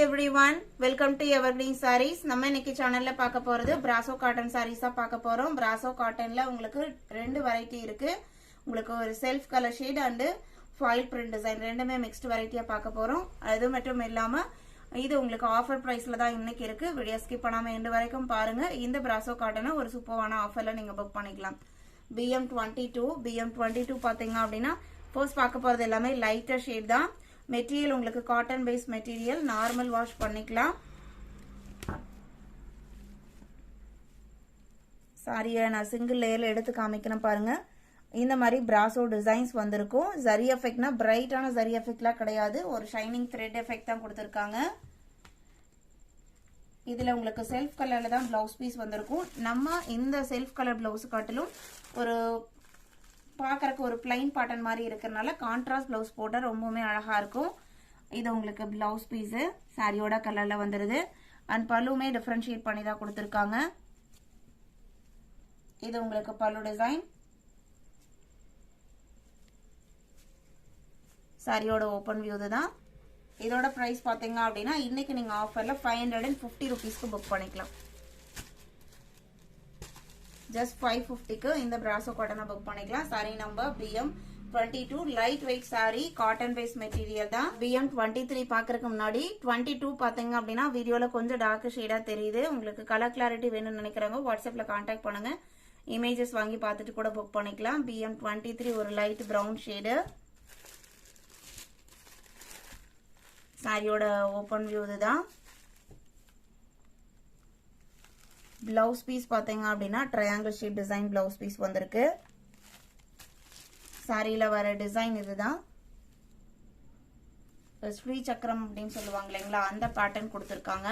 everyone, welcome to Evergreen Sarees. நம்ம இன்னைக்கு சேனல்ல பார்க்க போறது Brasso cotton sarees தான் பார்க்க போறோம். Brasso cottonல உங்களுக்கு ரெண்டு வெரைட்டி இருக்கு. உங்களுக்கு ஒரு self colour shade and foil print design ரெண்டுமே மிக்ஸ்ட் வெரைட்டியா பார்க்க போறோம். அது மட்டும் இல்லாம இது உங்களுக்கு ஆஃபர் பிரைஸ்ல தான் இன்னைக்கு இருக்கு. வீடியோ ஸ்கிப் பண்ணாம எண்ட் வரைக்கும் பாருங்க. இந்த Brasso cotton ஒரு சூப்பரான ஆஃபர்ல நீங்க புக் பண்ணிக்கலாம். BM22 பாத்தீங்க அப்படினா ஃபர்ஸ்ட் பார்க்க போறது எல்லாமே லைட்டர் ஷேட் தான். மெட்டீரியல் உங்களுக்கு cotton base material, normal wash பண்ணிக்கலாம். சாரியை நான் சிங்கிள் லேயர்ல எடுத்து காமிக்கிறேன் பாருங்க. இந்த மாதிரி பிராசோ டிசைன்ஸ் வந்திருக்கும். ஜரி எஃபெக்ட்னா பிரைட்டான ஜரி எஃபெக்ட்லாம் கிடையாது, ஒரு ஷைனிங் த்ரெட் எஃபெக்ட் தான் கொடுத்துருக்காங்க. இதுல உங்களுக்கு செல்ஃப் கலர்ல தான் பிளவுஸ் பீஸ் வந்திருக்கும். நம்ம இந்த செல்ஃப் கலர் பிளவுஸ் காட்டிலும் ஒரு பார்க்கறக்கு ஒரு பிளைன் பாட்டன் மாதிரி இருக்கிறதுனால கான்ட்ராஸ்ட் பிளவுஸ் போட்டா ரொம்பவுமே அழகா இருக்கும். இது உங்களுக்கு பிளவுஸ் பீஸ் சாரியோட கலர்ல வந்துருது. அண்ட் பல்லுமே டிஃபரன்ஷியேட் பண்ணி தான் கொடுத்துருக்காங்க. இது உங்களுக்கு பல்லு டிசைன். சாரியோட ஓபன் வியூ தான். இதோட பிரைஸ் பாத்தீங்க அப்படின்னா இன்னைக்கு நீங்க ஆஃபர்ல 550 rupeesக்கு புக் பண்ணிக்கலாம். just 550க்கு இந்த Brasso cotton புக் பண்ணிக்கலாம். Sari number BM22 light weight sari, cotton base material தான். BM23 பாக்குறதுக்கு முன்னாடி 22 பாத்தீங்க அப்படின்னா வீடியோல கொஞ்சம் டார்க் ஷேடா தெரியுது. உங்களுக்கு கலர் கிளாரிட்டி வேணும்னு நினைக்கிறவங்க வாட்ஸ்அப்ல கான்டாக்ட் பண்ணுங்க. இமேஜஸ் வாங்கி பார்த்துட்டு கூட புக் பண்ணிக்கலாம். BM23 ஒரு லைட் பிரவுன் ஷேடு. சாரியோட ஓபன் வியூ இதுதான். பிளவுஸ் பீஸ் பாத்தீங்க அப்படின்னா triangle shape design blouse piece வந்திருக்கு. சாரியில வர டிசைன் இதுதான். ஸ்ரீ சக்கரம் அப்படின்னு சொல்லுவாங்க இல்லைங்களா, அந்த பேட்டர்ன் கொடுத்திருக்காங்க.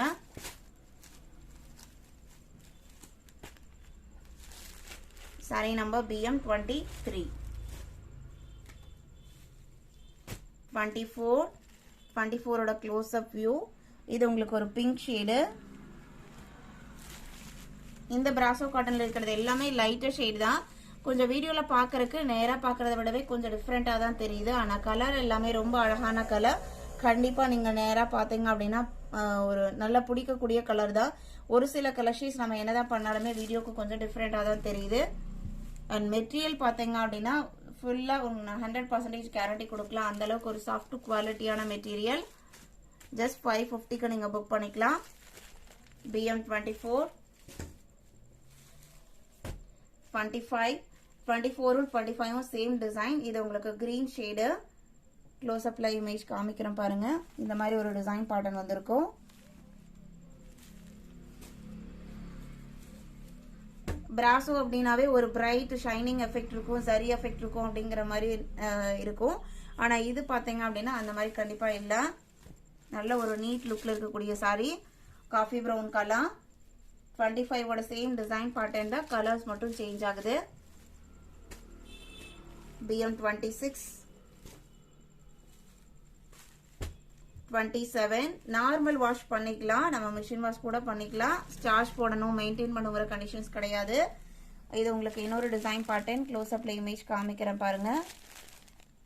Sari number BM23. 24ஓட க்ளோஸ் அப் வியூ. இது உங்களுக்கு ஒரு பிங்க் ஷேடு. இந்த Brasso காட்டன்ல இருக்கிறது எல்லாமே லைட்டர் ஷேட் தான். கொஞ்சம் வீடியோல பாக்குறதுக்கு நேரா பாக்குறத விடவே கொஞ்சம் டிஃப்ரெண்டா தான் தெரியுது. ஆனா கலர் எல்லாமே ரொம்ப அழகான கலர். கண்டிப்பா நீங்க நேரா பாத்தீங்க அப்படின்னா ஒரு நல்ல பிடிக்கக்கூடிய கலர் தான். ஒரு சில கலர் ஷேட்ஸ் நம்ம என்னதான் பண்ணாலுமே வீடியோக்கு கொஞ்சம் டிஃப்ரெண்டா தான் தெரியுது. அண்ட் மெட்டீரியல் பாத்தீங்க அப்படின்னா ஃபுல்லா 100% கேரண்டி கொடுக்கலாம். அந்த அளவுக்கு ஒரு சாஃப்ட் குவாலிட்டியான மெட்டீரியல். ஜஸ்ட் 550க்கு நீங்க புக் பண்ணிக்கலாம். BM24 25 24 25 same design. இது உங்களுக்கு கிரீன் ஷேடு. க்ளோஸ் அப்ல இமேஜ் காமிக்கிறேன் பாருங்க. இந்த மாதிரி ஒரு டிசைன் பேட்டர்ன் வந்திருக்கும். Brasso அப்படினாவே ஒரு பிரைட் ஷைனிங் எஃபெக்ட் இருக்கும், சரி எஃபெக்ட் இருக்கும் அப்படிங்கிற மாதிரி இருக்கும். ஆனா இது பாத்தீங்க அப்படின்னா அந்த மாதிரி கண்டிப்பா இல்ல. நல்ல ஒரு நீட் லுக்ல இருக்கக்கூடிய சாரி. Coffee brown colour. 25ஓட சேம் டிசைன் பேட்டர்ன் தான், கலர்ஸ் மட்டும் சேஞ்ச் ஆகுது. BM26 27 நார்மல் வாஷ் பண்ணிக்கலாம். நம்ம மிஷின் வாஷ் கூட பண்ணிக்கலாம். சார்ஜ் போடணும், மெயின்டைன் பண்ணுங்கிற கண்டிஷன்ஸ் கிடையாது. இது உங்களுக்கு இன்னொரு டிசைன் பேட்டர்ன். க்ளோஸ் அப்ல இமேஜ் காமிக்கிறேன் பாருங்க.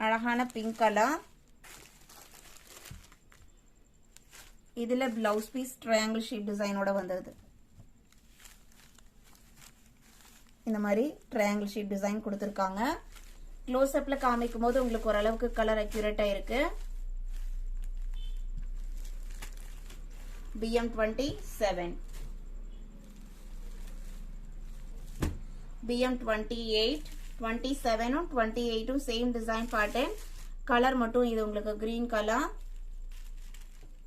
அழகான பிங்க் கலர். இதுல பிளவுஸ் பீஸ் ட்ரையாங்கிள் ஷேப் டிசைனோட வந்தது. இந்த மாதிரி ட்ரையாங்கிள் ஷேப் டிசைன் கொடுத்திருக்காங்க. க்ளோஸ் அப்ல காமிக்கும் போது உங்களுக்கு ஓரளவுக்கு கலர் அக்யூரேட்டா இருக்கு. BM27 BM28 27ம் 28ம் சேம் டிசைன் பேட்டர்ன். கலர் மட்டும் இது உங்களுக்கு கிரீன் கலர்.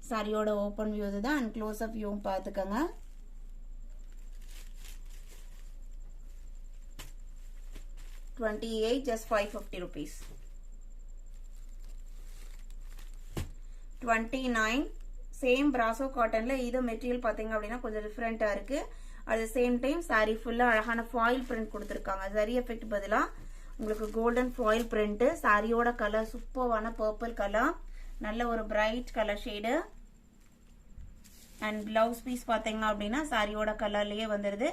சாரியோட ஓபன் வியூ இதுதான். அண்ட் க்ளோஸ் அப் வியூ பாத்துக்கோங்க. just 550 rupees. 29 சேம் Brasso காட்டன்ல இது மெட்டீரியல் பாத்தீங்க அப்படின்னா கொஞ்சம் டிஃபரெண்டா இருக்கு. At the same time sari ஃபுல்லா அழகான ஃபாயில் பிரிண்ட் கொடுத்திருக்காங்க. ஜரி எஃபெக்ட் பதிலா உங்களுக்கு கோல்டன் ஃபாயில் பிரிண்ட். சாரியோட கலர் சூப்பரான பர்பிள் கலர். நல்ல ஒரு bright colour shade. And blouse piece பாத்தீங்க அப்படின்னா சாரியோட கலர்லயே வந்துருது.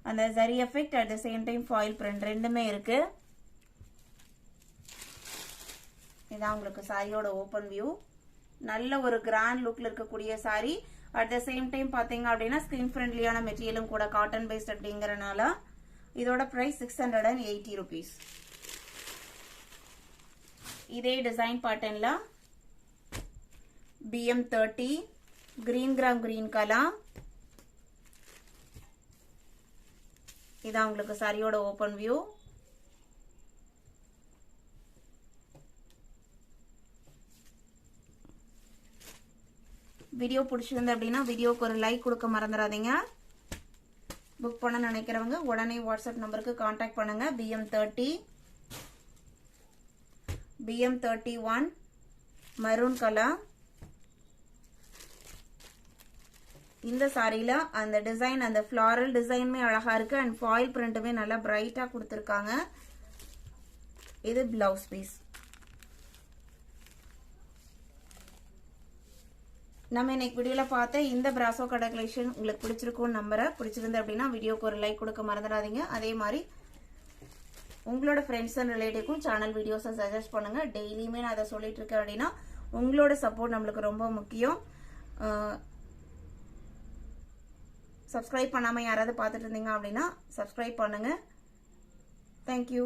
அந்த zari effect at the same time foil print ரெண்டுமே இருக்கு. இதான் உங்களுக்கு சாரியோட ஓபன் வியூ. நல்ல ஒரு கிராண்ட் லுக்ல இருக்கக்கூடிய saree. At the same time பாத்தீங்க அப்படின்னா ஸ்கின் ஃப்ரெண்ட்லியான மெட்டீரியலும் கூட காட்டன் பேஸ்ட் அப்படிங்கறனால இதோட பிரைஸ் 680 rupees. இதே டிசைன் பேட்டர்ன்ல BM30 green gram green colour. இதான் உங்களுக்கு சாரியோட ஓபன் வியூ. வீடியோ பிடிச்சிருந்தது அப்படின்னா வீடியோக்கு ஒரு லைக் கொடுக்க மறந்துடாதீங்க. புக் பண்ண நினைக்கிறவங்க உடனே வாட்ஸ்அப் நம்பருக்கு கான்டாக்ட் பண்ணுங்க. BM31 maroon colour. இந்த சாரியில அந்த டிசைன் அந்த ஃப்ளாரல் டிசைனுமே அழகா இருக்கு அண்ட் ஃபாயில் பிரிண்ட்டுமே நல்லா பிரைட்டா கொடுத்திருக்காங்க. இது பிளவுஸ் பீஸ். நம்ம இன்னைக்கு வீடியோல பார்த்த இந்த பிராசோ கடை கலெக்ஷன் உங்களுக்கு பிடிச்சிருக்கும் நம்புறேன். பிடிச்சிருந்து அப்படின்னா வீடியோக்கு ஒரு லைக் கொடுக்க மறந்துடாதீங்க. அதே மாதிரி உங்களோட ஃப்ரெண்ட்ஸ் அண்ட் ரிலேட்டிவ்க்கும் சேனல் வீடியோஸை சஜஸ்ட் பண்ணுங்க. டெய்லியுமே நான் அதை சொல்லிட்டு இருக்கேன் அப்படின்னா உங்களோட சப்போர்ட் நம்மளுக்கு ரொம்ப முக்கியம். சப்ஸ்கிரைப் பண்ணாம யாராவது பார்த்துட்டு இருந்தீங்க அப்படின்னா சப்ஸ்கிரைப் பண்ணுங்க. தேங்க்யூ.